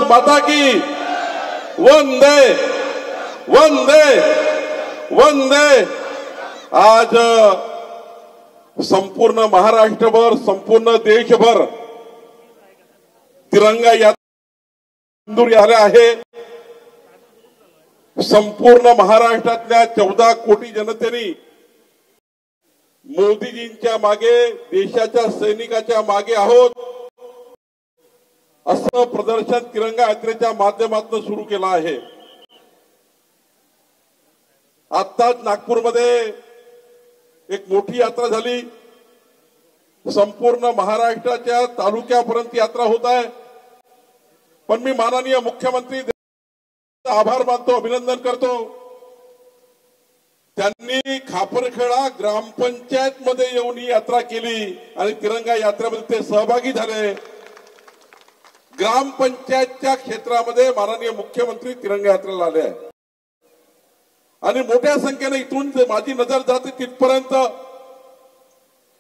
माता की वंदे वंदे वंदे। आज संपूर्ण महाराष्ट्रभर संपूर्ण देशभर तिरंगा यात्रा झाल्या आहे। संपूर्ण महाराष्ट्रातल्या 14 कोटी जनतेने मोदीजींच्या मागे देशाच्या सैनिकाच्या मागे आहोत असं प्रदर्शन तिरंगा यात्रेच्या माध्यमातून सुरू केलं आहे। आत्ताच नागपूरमध्ये एक मोठी यात्रा झाली। संपूर्ण महाराष्ट्राच्या तालुक्यापर्यंत यात्रा होत आहे। पण मी माननीय मुख्यमंत्री आभार मानतो, अभिनंदन करतो। त्यांनी खापरखेडा ग्रामपंचायत मध्ये येऊन ही यात्रा केली आणि तिरंगा यात्रेमध्ये ते सहभागी झाले। ग्रामपंचायतच्या क्षेत्रामध्ये माननीय मुख्यमंत्री तिरंगा यात्रेला आले आहे आणि मोठ्या संख्येने इथून माझी नजर जाते तिथपर्यंत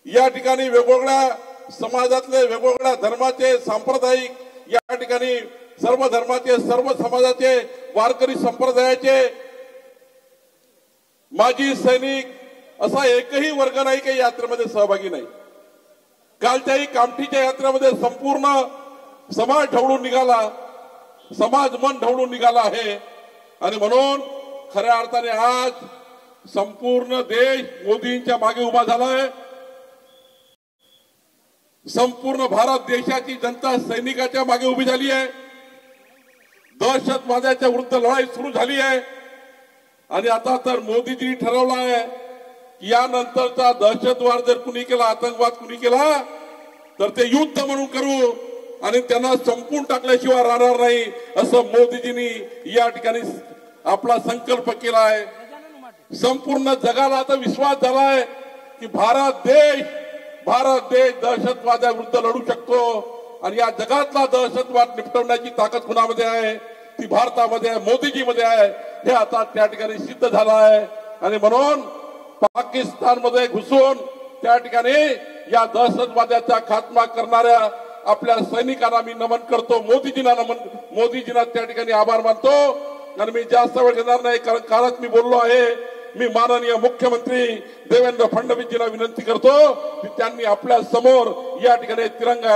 या ठिकाणी वेगवेगळ्या समाजातले वेगवेगळ्या धर्माचे सांप्रदायिक या ठिकाणी सर्व धर्माचे सर्व समाजाचे वारकरी संप्रदायाचे माजी सैनिक असा एकही वर्ग नाही की यात्रेमध्ये सहभागी नाही। कालच्याही कामठीच्या यात्रेमध्ये संपूर्ण समाज ढवळून निघाला, समाज मन ढवळून निघाला आहे आणि म्हणून खऱ्या अर्थाने आज संपूर्ण देश मोदींच्या मागे उभा झाला आहे। संपूर्ण भारत देशाची जनता सैनिकाच्या मागे उभी झाली आहे। दहशतवादाच्या विरुद्ध लढाई सुरू झाली आहे आणि आता तर मोदीजींनी ठरवलं आहे की यानंतरचा दहशतवाद जर कुणी केला, आतंकवाद कुणी केला तर ते युद्ध म्हणून करू आणि त्यांना संपून टाकल्याशिवाय राहणार नाही असं मोदीजींनी या ठिकाणी आपला संकल्प केला आहे। संपूर्ण जगाला आता विश्वास झाला आहे की भारत देश दहशतवादाविरुद्ध लढू शकतो आणि या जगातला दहशतवाद निपटवण्याची ताकद कुणामध्ये आहे, ती भारतामध्ये आहे, मोदीजीमध्ये आहे। हे आता त्या ठिकाणी सिद्ध झालं आहे आणि म्हणून पाकिस्तानमध्ये घुसून त्या ठिकाणी या दहशतवादाचा खात्मा करणाऱ्या आपल्या सैनिकांना मी नमन करतो, मोदीजींना त्या ठिकाणी आभार मानतो आणि मी जास्त वेळ घेणार नाही कारण कालच मी बोललो आहे। मी माननीय मुख्यमंत्री देवेंद्र फडणवीसजींना विनंती करतो की त्यांनी आपल्या समोर या ठिकाणी तिरंगा